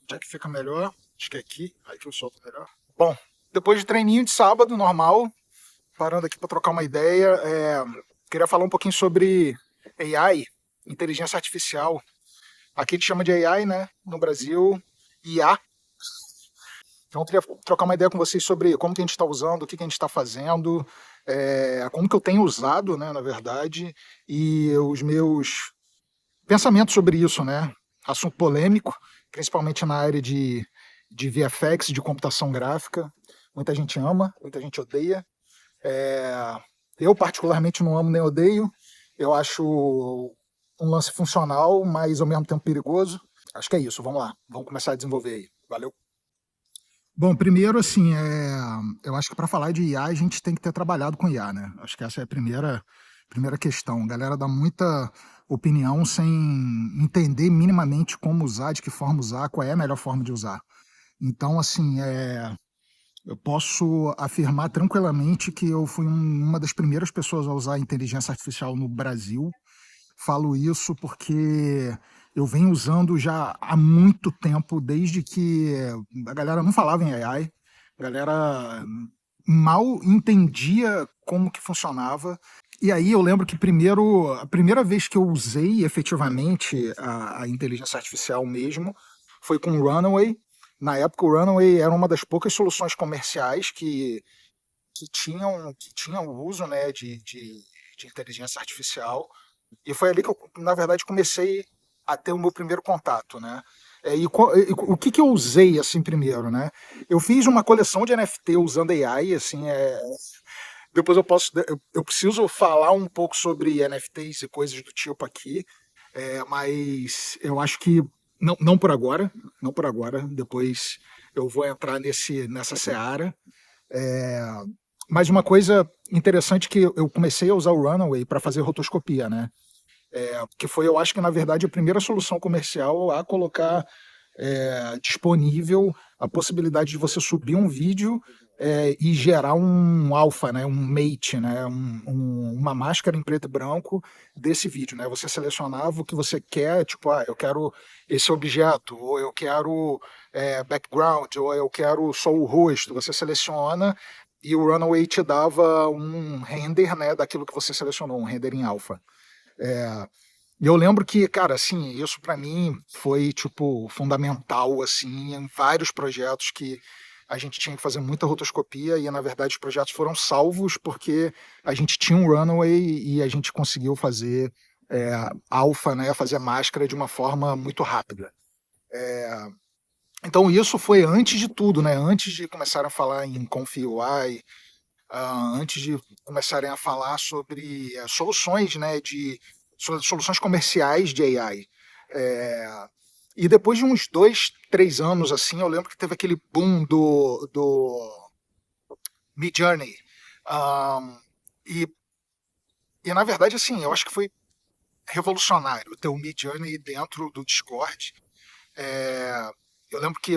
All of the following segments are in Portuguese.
Onde é que fica melhor? Acho que é aqui. Aí que eu solto melhor. Bom, depois de treininho de sábado, normal, parando aqui para trocar uma ideia, queria falar um pouquinho sobre AI, inteligência artificial. Aqui a gente chama de AI, né? No Brasil, IA. Então, eu queria trocar uma ideia com vocês sobre como que a gente está usando, o que que a gente está fazendo, como que eu tenho usado, né, na verdade, e os meus pensamentos sobre isso, né? Assunto polêmico, principalmente na área de VFX, de computação gráfica. Muita gente ama, muita gente odeia. É, eu, particularmente, não amo nem odeio. Eu acho um lance funcional, mas ao mesmo tempo perigoso. Acho que é isso. Vamos lá. Vamos começar a desenvolver aí. Valeu. Bom, primeiro, assim, eu acho que para falar de IA, a gente tem que ter trabalhado com IA, né? Acho que essa é a primeira questão. A galera dá muita opinião sem entender minimamente como usar, de que forma usar, qual é a melhor forma de usar. Então, assim, eu posso afirmar tranquilamente que eu fui uma das primeiras pessoas a usar a inteligência artificial no Brasil. Falo isso porque eu venho usando já há muito tempo, desde que a galera não falava em AI, a galera mal entendia como que funcionava. E aí eu lembro que a primeira vez que eu usei efetivamente a inteligência artificial mesmo foi com o Runaway. Na época o Runaway era uma das poucas soluções comerciais que tinham o uso, né, de inteligência artificial. E foi ali que eu, na verdade, comecei a ter o meu primeiro contato, né? E o que que eu usei assim primeiro, né? Eu fiz uma coleção de NFT usando AI, assim, depois eu preciso falar um pouco sobre NFTs e coisas do tipo aqui, mas eu acho que não por agora, não por agora. Depois eu vou entrar nessa seara. É, mas uma coisa interessante que eu comecei a usar o Runaway para fazer rotoscopia, né? Que foi, eu acho que na verdade, a primeira solução comercial a colocar disponível a possibilidade de você subir um vídeo e gerar um alpha, né, um mate, né, uma máscara em preto e branco desse vídeo, né? Você selecionava o que você quer, tipo, eu quero esse objeto, ou eu quero background, ou eu quero só o rosto. Você seleciona e o Runaway te dava um render, né, daquilo que você selecionou, um render em alpha. E eu lembro que, cara, assim, isso pra mim foi, tipo, fundamental, assim, em vários projetos que a gente tinha que fazer muita rotoscopia e, na verdade, os projetos foram salvos porque a gente tinha um runway e a gente conseguiu fazer alfa, né, fazer máscara de uma forma muito rápida. Então isso foi antes de tudo, né, antes de começarem a falar em ConfUI, antes de começarem a falar sobre soluções, né, soluções comerciais de AI. É, e depois de uns 2, 3 anos, assim, eu lembro que teve aquele boom do Midjourney. Um, e, e, na verdade, assim, eu acho que foi revolucionário ter o Midjourney dentro do Discord. É, eu lembro que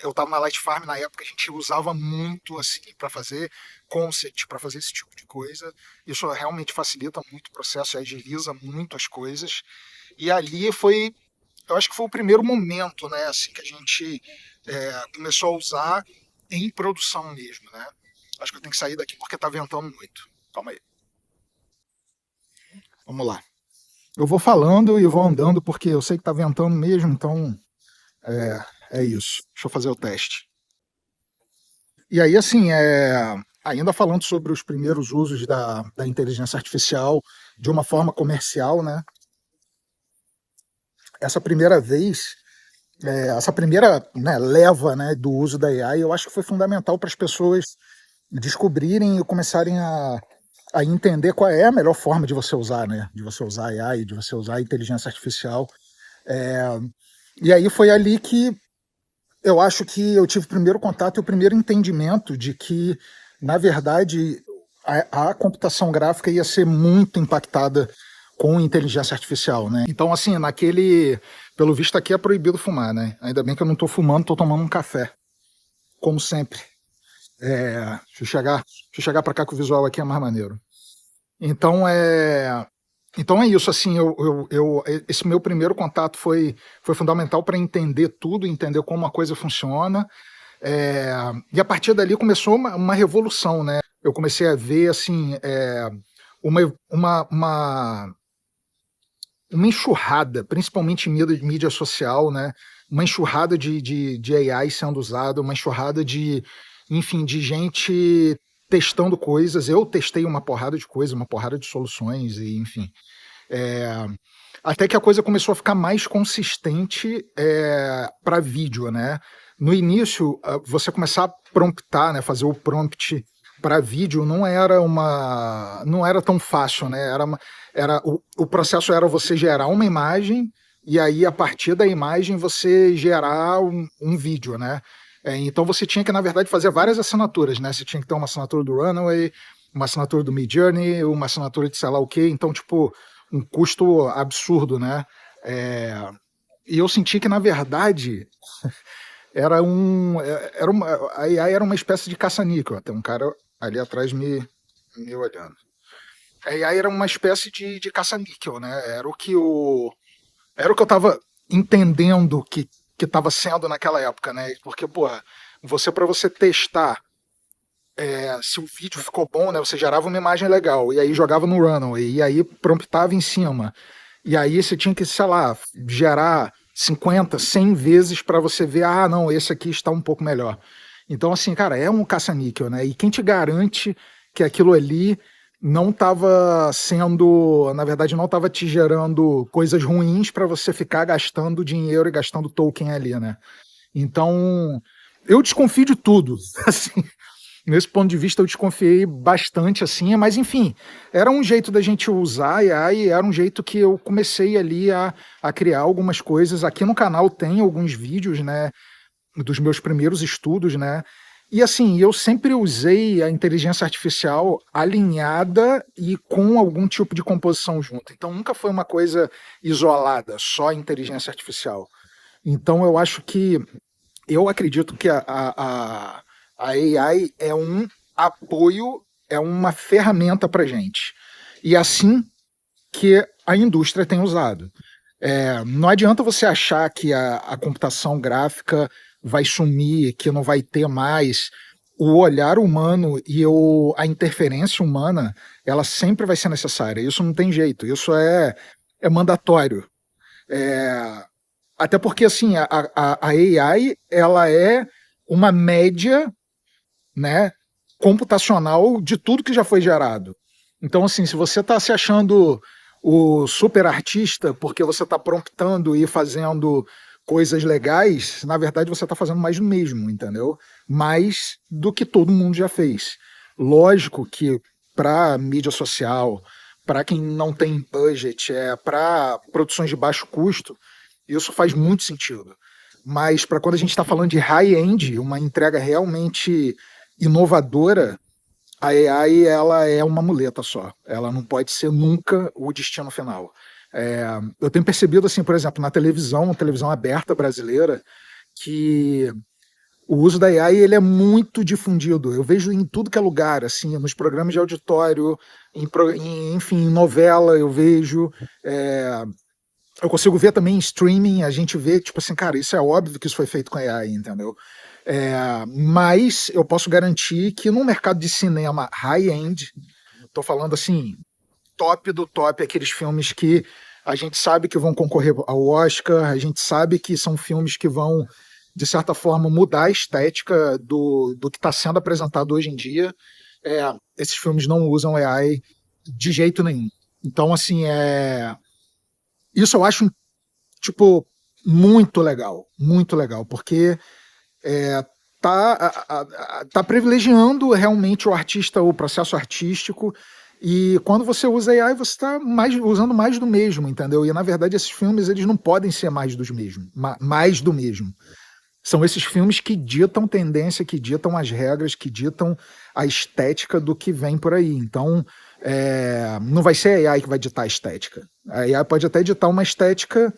eu estava na Light Farm na época, a gente usava muito assim para fazer concept, para fazer esse tipo de coisa. Isso realmente facilita muito o processo, agiliza muito as coisas. E ali foi, eu acho que foi o primeiro momento, né, assim que a gente começou a usar em produção mesmo, né? Acho que eu tenho que sair daqui porque tá ventando muito. Calma aí. Vamos lá. Eu vou falando e vou andando porque eu sei que tá ventando mesmo, então é isso. Deixa eu fazer o teste. E aí, assim, ainda falando sobre os primeiros usos da inteligência artificial de uma forma comercial, né? Essa primeira vez, essa primeira, né, leva, né, do uso da AI, eu acho que foi fundamental para as pessoas descobrirem e começarem a entender qual é a melhor forma de você usar, né? De você usar AI, de você usar a inteligência artificial. É, e aí foi ali que eu acho que eu tive o primeiro contato e o primeiro entendimento de que, na verdade, a computação gráfica ia ser muito impactada com inteligência artificial, né? Então, assim, pelo visto aqui é proibido fumar, né? Ainda bem que eu não estou fumando, estou tomando um café, como sempre. Deixa eu chegar para cá que o visual aqui é mais maneiro. Então, Então é isso, assim, esse meu primeiro contato foi fundamental para entender tudo, entender como a coisa funciona. É, e a partir dali começou uma revolução, né? Eu comecei a ver, assim, uma, uma, uma, uma enxurrada, principalmente em mídia social, né? Uma enxurrada de AI sendo usada, uma enxurrada enfim, de gente testando coisas. Eu testei uma porrada de coisas, uma porrada de soluções, e enfim. É, até que a coisa começou a ficar mais consistente para vídeo, né? No início, você começar a promptar, né, fazer o prompt para vídeo não era tão fácil, né? O processo era você gerar uma imagem e aí a partir da imagem você gerar um vídeo, né? Então você tinha que na verdade fazer várias assinaturas, né? Você tinha que ter uma assinatura do Runway, uma assinatura do Midjourney, uma assinatura de sei lá o quê. Então tipo um custo absurdo, né? É, e eu senti que, na verdade, a AI era uma espécie de caça-níquel. Tem um cara ali atrás me olhando. A AI era uma espécie de caça-níquel, né? Era o que eu estava entendendo que estava sendo naquela época, né? Porque, porra, para você testar se o vídeo ficou bom, né? Você gerava uma imagem legal e aí jogava no Runway e aí promptava em cima. E aí você tinha que, sei lá, gerar 50, 100 vezes para você ver, ah, não, esse aqui está um pouco melhor. Então, assim, cara, é um caça-níquel, né? E quem te garante que aquilo ali não estava sendo, na verdade, não estava te gerando coisas ruins para você ficar gastando dinheiro e gastando token ali, né? Então, eu desconfio de tudo, assim, nesse ponto de vista eu desconfiei bastante assim, mas enfim, era um jeito da gente usar a AI, era um jeito que eu comecei ali a criar algumas coisas. Aqui no canal tem alguns vídeos, né, dos meus primeiros estudos, né, e assim, eu sempre usei a inteligência artificial alinhada e com algum tipo de composição junto. Então nunca foi uma coisa isolada, só inteligência artificial. Então eu acredito que a AI é um apoio, é uma ferramenta para gente. E é assim que a indústria tem usado. Não adianta você achar que a computação gráfica vai sumir, que não vai ter mais. O olhar humano e a interferência humana, ela sempre vai ser necessária. Isso não tem jeito, isso é mandatório. É, até porque assim, a AI ela é uma média, né, computacional de tudo que já foi gerado. Então, assim, se você está se achando o super artista porque você está promptando e fazendo coisas legais, na verdade você está fazendo mais do mesmo, entendeu? Mais do que todo mundo já fez. Lógico que para mídia social, para quem não tem budget, para produções de baixo custo, isso faz muito sentido. Mas para quando a gente está falando de high-end, uma entrega realmente inovadora, a AI ela é uma muleta só. Ela não pode ser nunca o destino final. Eu tenho percebido, assim, por exemplo, na televisão aberta brasileira, que o uso da AI ele é muito difundido. Eu vejo em tudo que é lugar, assim, nos programas de auditório, enfim, em novela eu vejo. Eu consigo ver também em streaming, a gente vê, tipo assim, cara, isso é óbvio que isso foi feito com a AI, entendeu? Mas eu posso garantir que no mercado de cinema high-end, tô falando assim, top do top, aqueles filmes que a gente sabe que vão concorrer ao Oscar, a gente sabe que são filmes que vão, de certa forma, mudar a estética do que está sendo apresentado hoje em dia. Esses filmes não usam AI de jeito nenhum. Então, assim, isso eu acho, tipo, muito legal, porque tá privilegiando realmente o artista, o processo artístico. E quando você usa AI, você está usando mais do mesmo, entendeu? E na verdade esses filmes eles não podem ser mais dos mesmos, mais do mesmo. São esses filmes que ditam tendência, que ditam as regras, que ditam a estética do que vem por aí. Então, não vai ser a AI que vai ditar a estética. A AI pode até ditar uma estética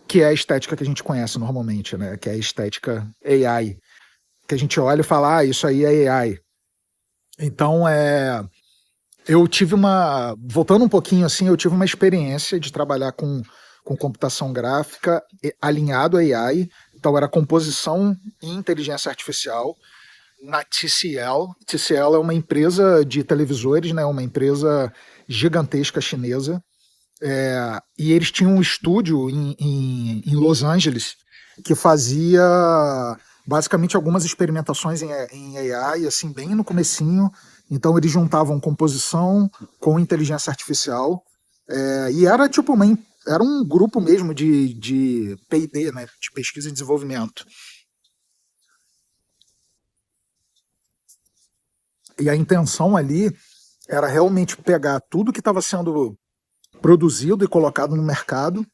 que é a estética que a gente conhece normalmente, né? Que é a estética AI, que a gente olha e fala, ah, isso aí é AI. Então, Eu tive uma. Voltando um pouquinho assim, eu tive uma experiência de trabalhar com computação gráfica alinhado a AI. Então, era composição e inteligência artificial na TCL. TCL é uma empresa de televisores, né? Uma empresa gigantesca chinesa. E eles tinham um estúdio em Los Angeles que fazia basicamente algumas experimentações em AI, assim, bem no comecinho. Então eles juntavam composição com inteligência artificial. E era tipo era um grupo mesmo de P&D, né, de pesquisa e desenvolvimento. E a intenção ali era realmente pegar tudo que estava sendo produzido e colocado no mercado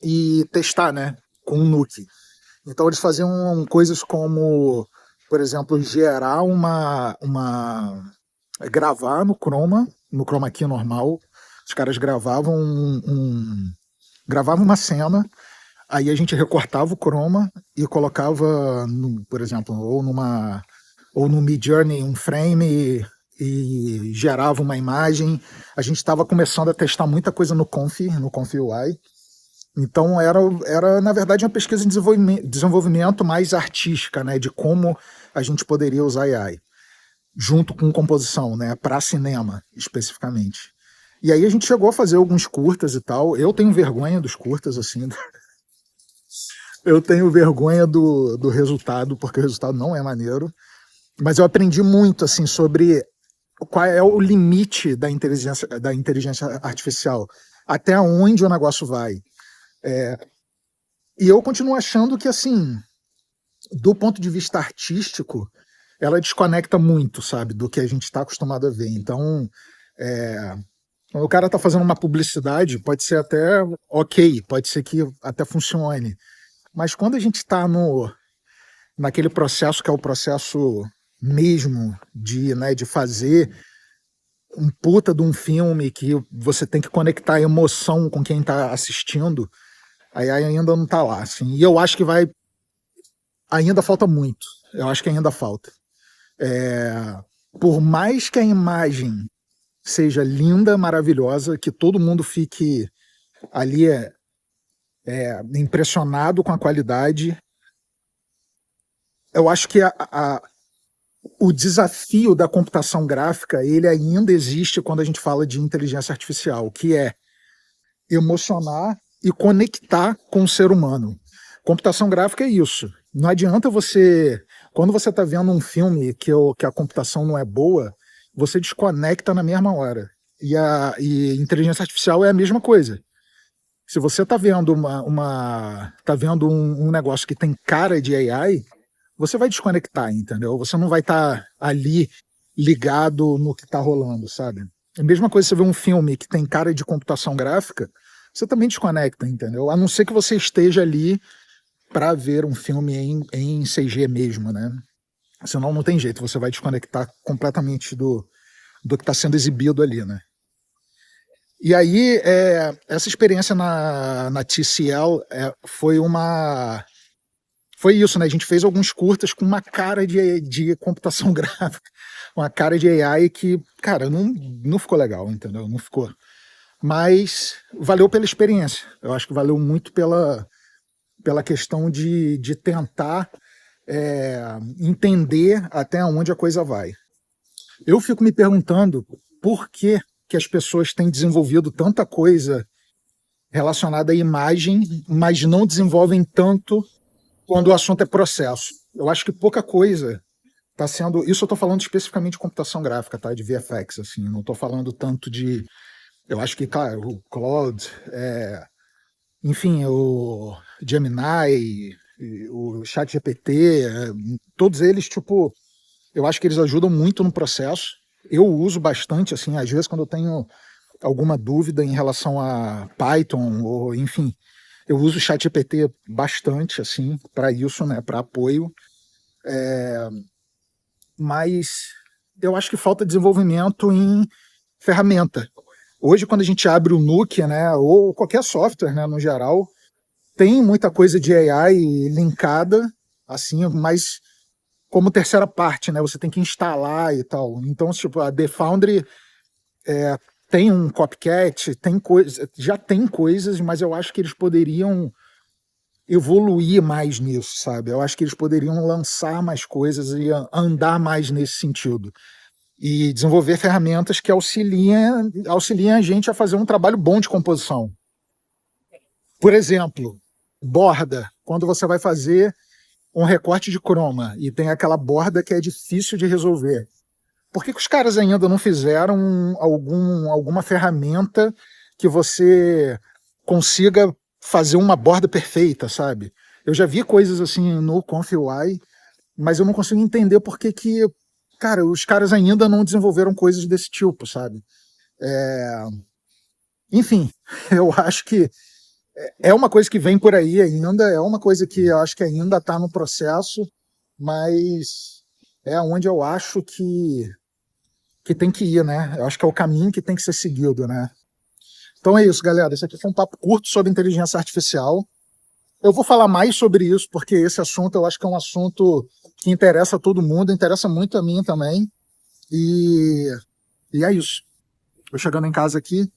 e testar, né, com o Nuke. Então eles faziam coisas como, por exemplo, gerar gravar no Chroma Key normal. Os caras gravavam uma cena, aí a gente recortava o chroma e colocava, por exemplo, ou no Midjourney um frame e gerava uma imagem. A gente estava começando a testar muita coisa no Conf UI. Então era, na verdade, uma pesquisa em desenvolvimento mais artística, né, de como a gente poderia usar AI, junto com composição, né, para cinema, especificamente. E aí a gente chegou a fazer alguns curtas e tal. Eu tenho vergonha dos curtas, assim. Eu tenho vergonha do resultado, porque o resultado não é maneiro. Mas eu aprendi muito, assim, sobre qual é o limite da inteligência artificial, até onde o negócio vai. E eu continuo achando que, assim, do ponto de vista artístico, ela desconecta muito, sabe, do que a gente está acostumado a ver. Então, quando o cara está fazendo uma publicidade, pode ser até ok, pode ser que até funcione. Mas quando a gente está naquele processo que é o processo mesmo de fazer um puta de um filme que você tem que conectar a emoção com quem está assistindo, aí ainda não está lá. Assim. E eu acho que ainda falta muito. Eu acho que ainda falta. Por mais que a imagem seja linda, maravilhosa, que todo mundo fique ali impressionado com a qualidade, eu acho que o desafio da computação gráfica ele ainda existe quando a gente fala de inteligência artificial, que é emocionar e conectar com o ser humano. Computação gráfica é isso. Não adianta quando você está vendo um filme que a computação não é boa, você desconecta na mesma hora. E inteligência artificial é a mesma coisa. Se você está vendo tá vendo um negócio que tem cara de AI, você vai desconectar, entendeu? Você não vai estar ali ligado no que está rolando, sabe? É a mesma coisa você vê um filme que tem cara de computação gráfica, você também desconecta, entendeu? A não ser que você esteja ali para ver um filme em CG mesmo, né? Senão não tem jeito, você vai desconectar completamente do que está sendo exibido ali, né? E aí, essa experiência na TCL foi isso, né? A gente fez alguns curtas com uma cara de computação gráfica, uma cara de AI que, cara, não ficou legal, entendeu? Não ficou. Mas valeu pela experiência. Eu acho que valeu muito pela questão de tentar entender até onde a coisa vai. Eu fico me perguntando por que as pessoas têm desenvolvido tanta coisa relacionada à imagem, mas não desenvolvem tanto quando o assunto é processo. Eu acho que pouca coisa está sendo. Isso eu estou falando especificamente de computação gráfica, tá? De VFX, assim. Não estou falando tanto de. Eu acho que, claro, o Claude, enfim, o Gemini, o ChatGPT, todos eles, tipo, eu acho que eles ajudam muito no processo. Eu uso bastante, assim, às vezes quando eu tenho alguma dúvida em relação a Python, ou enfim, eu uso o ChatGPT bastante, assim, para isso, né, para apoio. Mas eu acho que falta desenvolvimento em ferramenta. Hoje, quando a gente abre o Nuke, né, ou qualquer software, né, no geral, tem muita coisa de AI linkada, assim, mas como terceira parte, né, você tem que instalar e tal. Então, tipo, a The Foundry tem um copycat, tem coisa, já tem coisas, mas eu acho que eles poderiam evoluir mais nisso, sabe? Eu acho que eles poderiam lançar mais coisas e andar mais nesse sentido. E desenvolver ferramentas que auxiliem a gente a fazer um trabalho bom de composição. Por exemplo, borda. Quando você vai fazer um recorte de croma e tem aquela borda que é difícil de resolver. Por que os caras ainda não fizeram alguma ferramenta que você consiga fazer uma borda perfeita, sabe? Eu já vi coisas assim no ConfUI, mas eu não consigo entender por que, cara, os caras ainda não desenvolveram coisas desse tipo, sabe? Enfim, eu acho que é uma coisa que vem por aí ainda, é uma coisa que eu acho que ainda está no processo, mas é onde eu acho que tem que ir, né? Eu acho que é o caminho que tem que ser seguido, né? Então é isso, galera. Esse aqui foi um papo curto sobre inteligência artificial. Eu vou falar mais sobre isso, porque esse assunto eu acho que é um assunto que interessa a todo mundo, interessa muito a mim também. E é isso. Tô chegando em casa aqui, daqui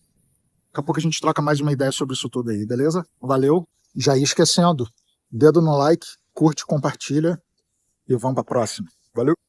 a pouco a gente troca mais uma ideia sobre isso tudo aí, beleza? Valeu. Já ia esquecendo, dedo no like, curte, compartilha e vamos para a próxima. Valeu!